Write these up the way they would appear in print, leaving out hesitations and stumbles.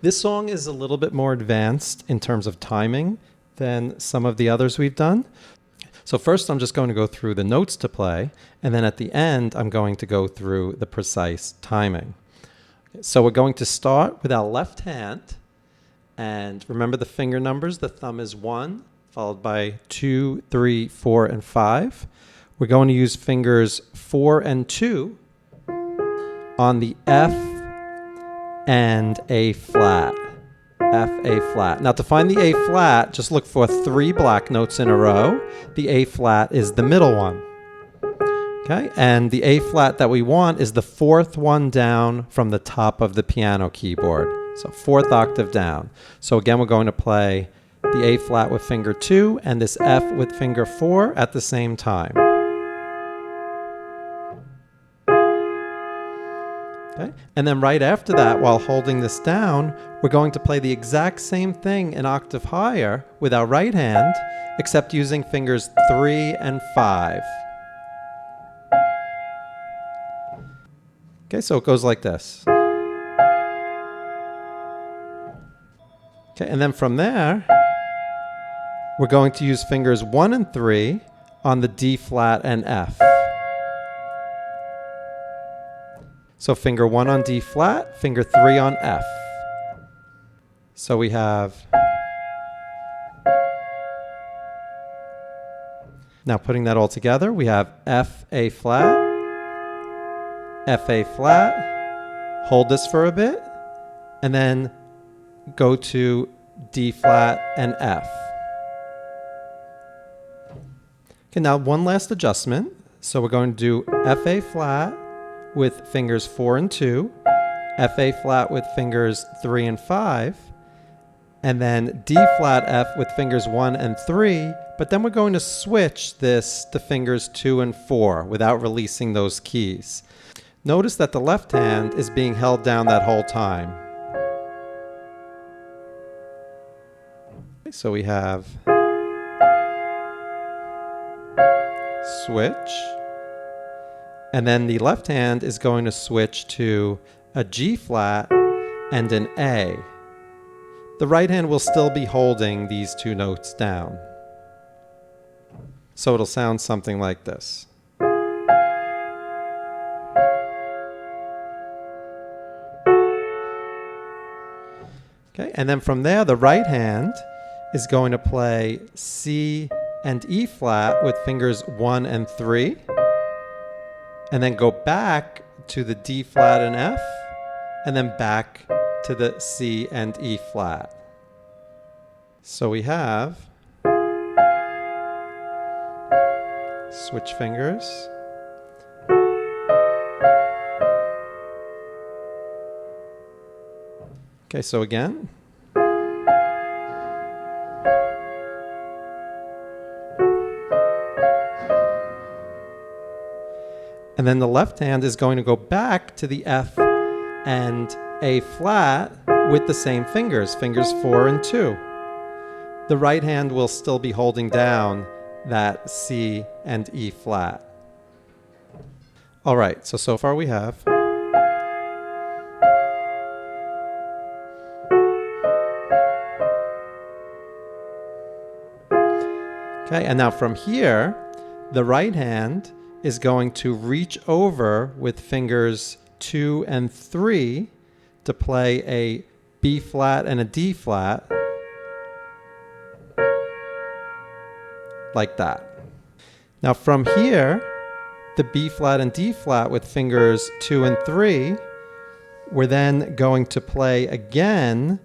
This song is a little bit more advanced in terms of timing than some of the others we've done. So first I'm just going to go through the notes to play, and then at the end I'm going to go through the precise timing. So we're going to start with our left hand, and remember the finger numbers. The thumb is 1, followed by 2, 3, 4, and 5. We're going to use fingers 4 and 2 on the F and A flat. F, A flat. Now to find the A flat, just look for 3 black notes in a row. The A flat is the middle one. Okay, and the A flat that we want is the 4th one down from the top of the piano keyboard. So 4th octave down. So again, we're going to play the A flat with finger 2 and this F with finger 4 at the same time. Okay, and then right after that, while holding this down, we're going to play the exact same thing an octave higher with our right hand, except using fingers 3 and 5. Okay, so it goes like this. Okay, and then from there, we're going to use fingers 1 and 3 on the D flat and F. So finger 1 on D flat, finger 3 on F. So we have, now putting that all together, we have F, A flat, F, A flat, hold this for a bit, and then go to D flat and F. Okay, now one last adjustment. So we're going to do F, A flat with fingers 4 and 2, F, A flat with fingers 3 and 5, and then D flat F with fingers 1 and 3, but then we're going to switch this to fingers 2 and 4 without releasing those keys. Notice that the left hand is being held down that whole time. Okay, so we have switch, and then the left hand is going to switch to a G flat and an A. The right hand will still be holding these 2 notes down. So it'll sound something like this. Okay, and then from there, the right hand is going to play C and E flat with fingers 1 and 3, and then go back to the D flat and F, and then back to the C and E flat. So we have switch fingers. Okay, so again. And then the left hand is going to go back to the F and A flat with the same fingers, fingers 4 and 2. The right hand will still be holding down that C and E flat. All right, so far we have. Okay, and now from here, the right hand is going to reach over with fingers 2 and 3 to play a B flat and a D flat, like that. Now from here, the B flat and D flat with fingers 2 and 3, we're then going to play again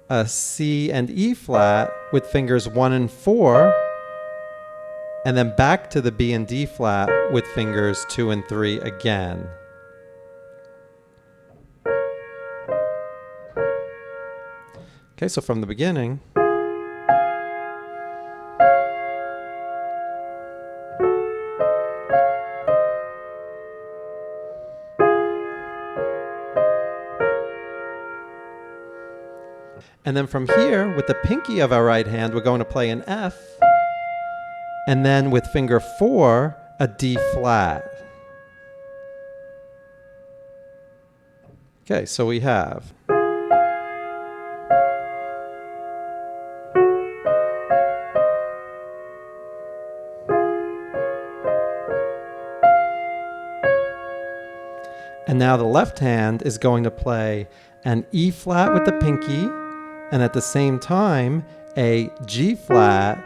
a C and E flat with fingers 1 and 4, and then back to the B and D flat with fingers 2 and 3 again. Okay, so from the beginning. And then from here, with the pinky of our right hand, we're going to play an F, and then with finger 4, a D flat. Okay, so we have. And now the left hand is going to play an E flat with the pinky, and at the same time, a G flat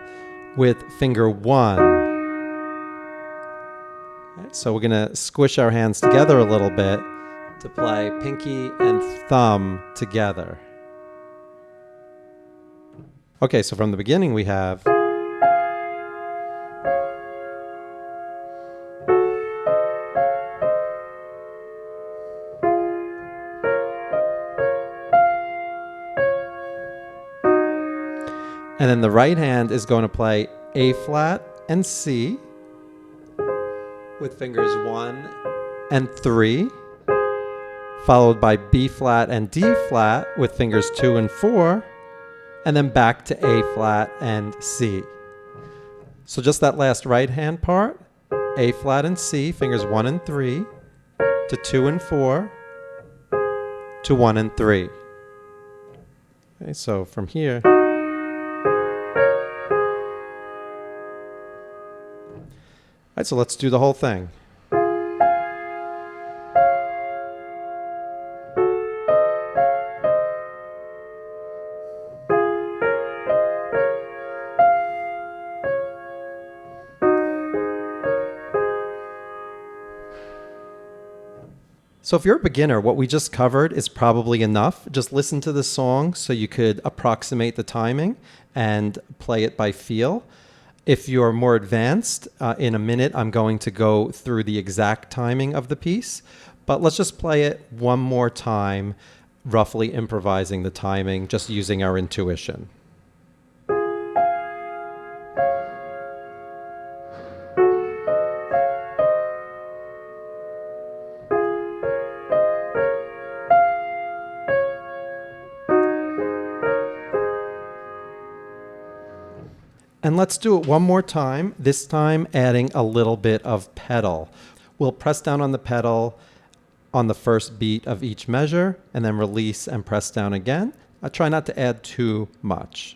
with finger 1. Okay, so we're going to squish our hands together a little bit to play pinky and thumb together. Okay, so from the beginning we have and then the right hand is going to play A flat and C with fingers 1 and 3, followed by B flat and D flat with fingers 2 and 4, and then back to A flat and C. So just that last right hand part, A flat and C, fingers 1 and 3, to 2 and 4, to 1 and 3. Okay, so from here. All right, so let's do the whole thing. So if you're a beginner, what we just covered is probably enough. Just listen to the song so you could approximate the timing and play it by feel. If you're more advanced, in a minute I'm going to go through the exact timing of the piece, but let's just play it one more time, roughly improvising the timing, just using our intuition. And let's do it one more time, this time adding a little bit of pedal. We'll press down on the pedal on the first beat of each measure, and then release and press down again. I try not to add too much.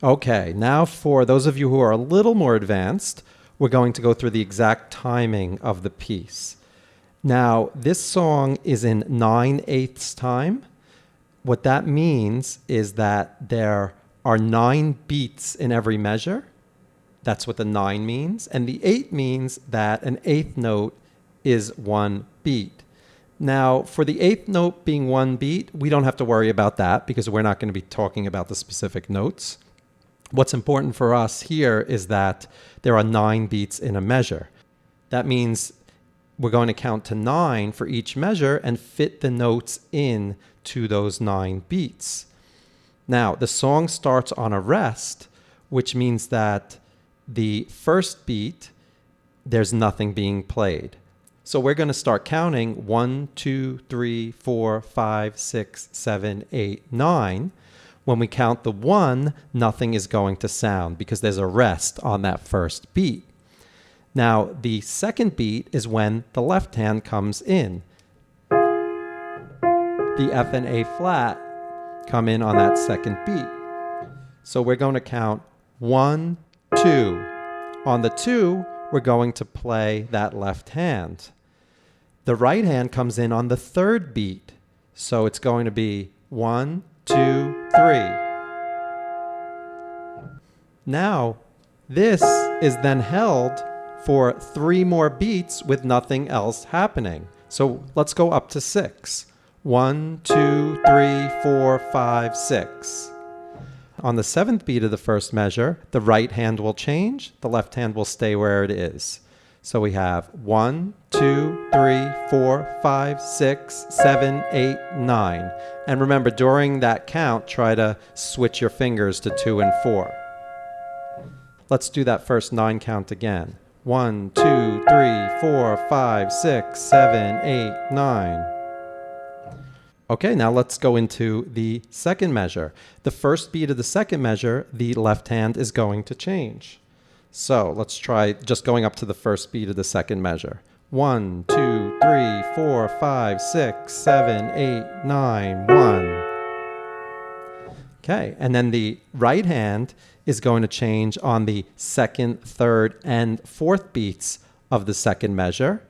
Okay, now for those of you who are a little more advanced, we're going to go through the exact timing of the piece. Now, this song is in 9/8 time. What that means is that there are 9 beats in every measure. That's what the 9 means. And the 8 means that an 8th note is 1 beat. Now, for the 8th note being 1 beat, we don't have to worry about that because we're not going to be talking about the specific notes. What's important for us here is that there are 9 beats in a measure. That means we're going to count to 9 for each measure and fit the notes in to those 9 beats. Now, the song starts on a rest, which means that the first beat, there's nothing being played. So we're going to start counting 1, 2, 3, 4, 5, 6, 7, 8, 9. When we count the 1, nothing is going to sound because there's a rest on that first beat. Now, the second beat is when the left hand comes in. The F and A flat come in on that second beat. So we're going to count 1, 2. On the 2, we're going to play that left hand. The right hand comes in on the third beat. So it's going to be 1, 2, 3. Now, this is then held for 3 more beats with nothing else happening. So let's go up to 6. 1, 2, 3, 4, 5, 6. On the 7th beat of the first measure, the right hand will change, the left hand will stay where it is. So we have 1, 2, 3, 4, 5, 6, 7, 8, 9. And remember, during that count, try to switch your fingers to 2 and 4. Let's do that first 9 count again. 1, 2, 3, 4, 5, 6, 7, 8, 9. Okay, now let's go into the second measure. The first beat of the second measure, the left hand is going to change. So let's try just going up to the first beat of the second measure. 1, 2, 3, 4, 5, 6, 7, 8, 9, 1. Okay, and then the right hand is going to change on the second, third, and fourth beats of the second measure.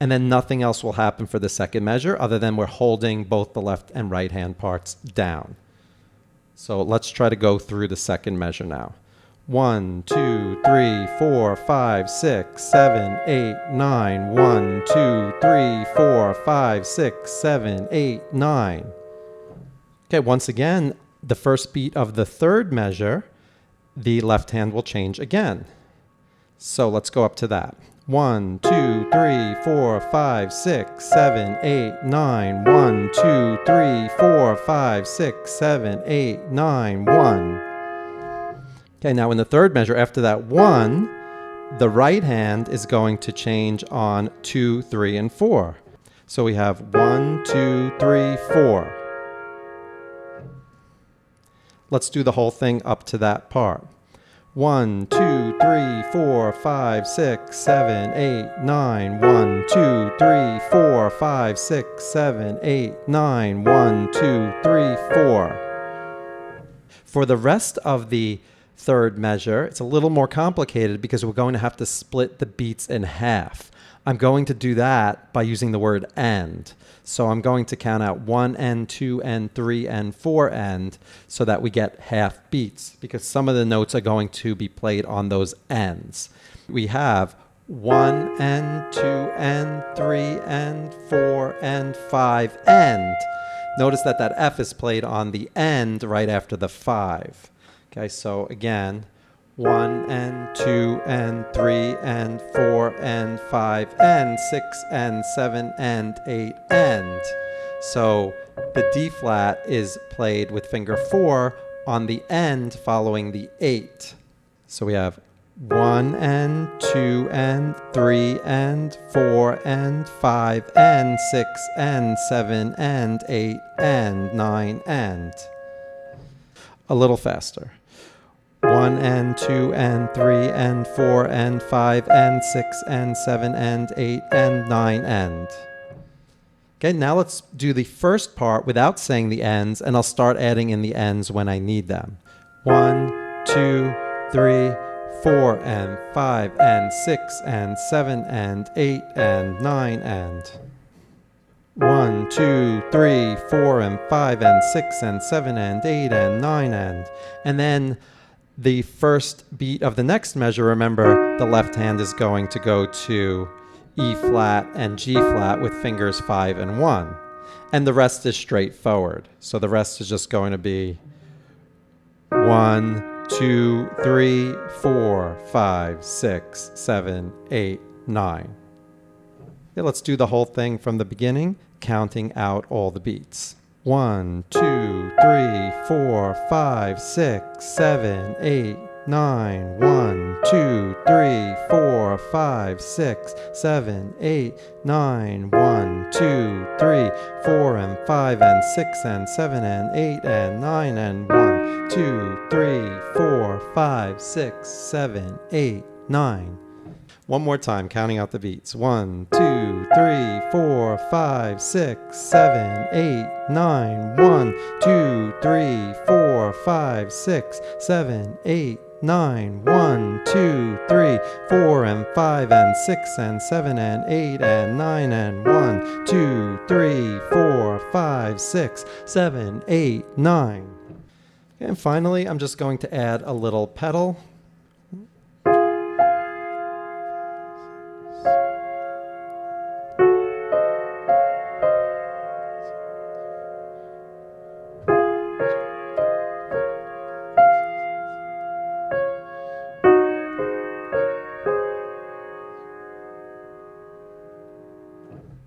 And then nothing else will happen for the second measure other than we're holding both the left and right hand parts down. So let's try to go through the second measure now. 1, 2, 3, 4, 5, 6, 7, 8, 9. 1, 2, 3, 4, 5, 6, 7, 8, 9. Okay, once again, the first beat of the third measure, the left hand will change again. So let's go up to that. 1, 2, 3, 4, 5, 6, 7, 8, 9. 1, 2, 3, 4, 5, 6, 7, 8, 9, 1. Okay, now in the third measure, after that 1, the right hand is going to change on 2, 3, and 4. So we have 1, 2, 3, 4. Let's do the whole thing up to that part. 1, 2, 3, 4, 5, 6, 7, 8, 9. 1, 2, 3, 4, 5, 6, 7, 8, 9. 1, 2, 3, 4. For the rest of the third measure, it's a little more complicated because we're going to have to split the beats in half. I'm going to do that by using the word end. So I'm going to count out 1 and 2 and 3 and 4 end so that we get half beats because some of the notes are going to be played on those ends. We have 1 and 2 and 3 and 4 and 5 end. Notice that that F is played on the end right after the 5. Okay, so again, 1 and 2 and 3 and 4 and 5 and 6 and 7 and 8 and. So the D flat is played with finger 4 on the end following the 8. So we have 1 and 2 and 3 and 4 and 5 and 6 and 7 and 8 and 9 and. A little faster. 1 and 2 and 3 and 4 and 5 and 6 and 7 and 8 and 9 and. Okay, now let's do the first part without saying the ends, and I'll start adding in the ends when I need them. 1, 2, 3, 4 and 5 and 6 and 7 and 8 and 9 and. 1, 2, 3, 4 and 5 and 6 and 7 and 8 and 9 and. And then the first beat of the next measure, remember, the left hand is going to go to E flat and G flat with fingers 5 and 1. And the rest is straightforward. So the rest is just going to be 1, 2, 3, 4, 5, 6, 7, 8, 9. Okay, let's do the whole thing from the beginning, counting out all the beats. 1, 2, 3, 4, 5, 6, 7, 8, 9. 1, 2, 3, 4, 5, 6, 7, 8, 9. 1, 2, 3, 4 and 5 and 6 and 7 and 8 and 9 and 1, 2, 3, 4, 5, 6, 7, 8, 9. One more time, counting out the beats. 1, 2, 3, 4, 5, 6, 7, 8, 9. 1, 2, 3, 4, 5, 6, 7, 8, 9. 1, 2, 3, 4 and 5 and 6 and 7 and 8 and 9 and 1, 2, 3, 4, 5, 6, 7, 8, 9. And finally, I'm just going to add a little pedal.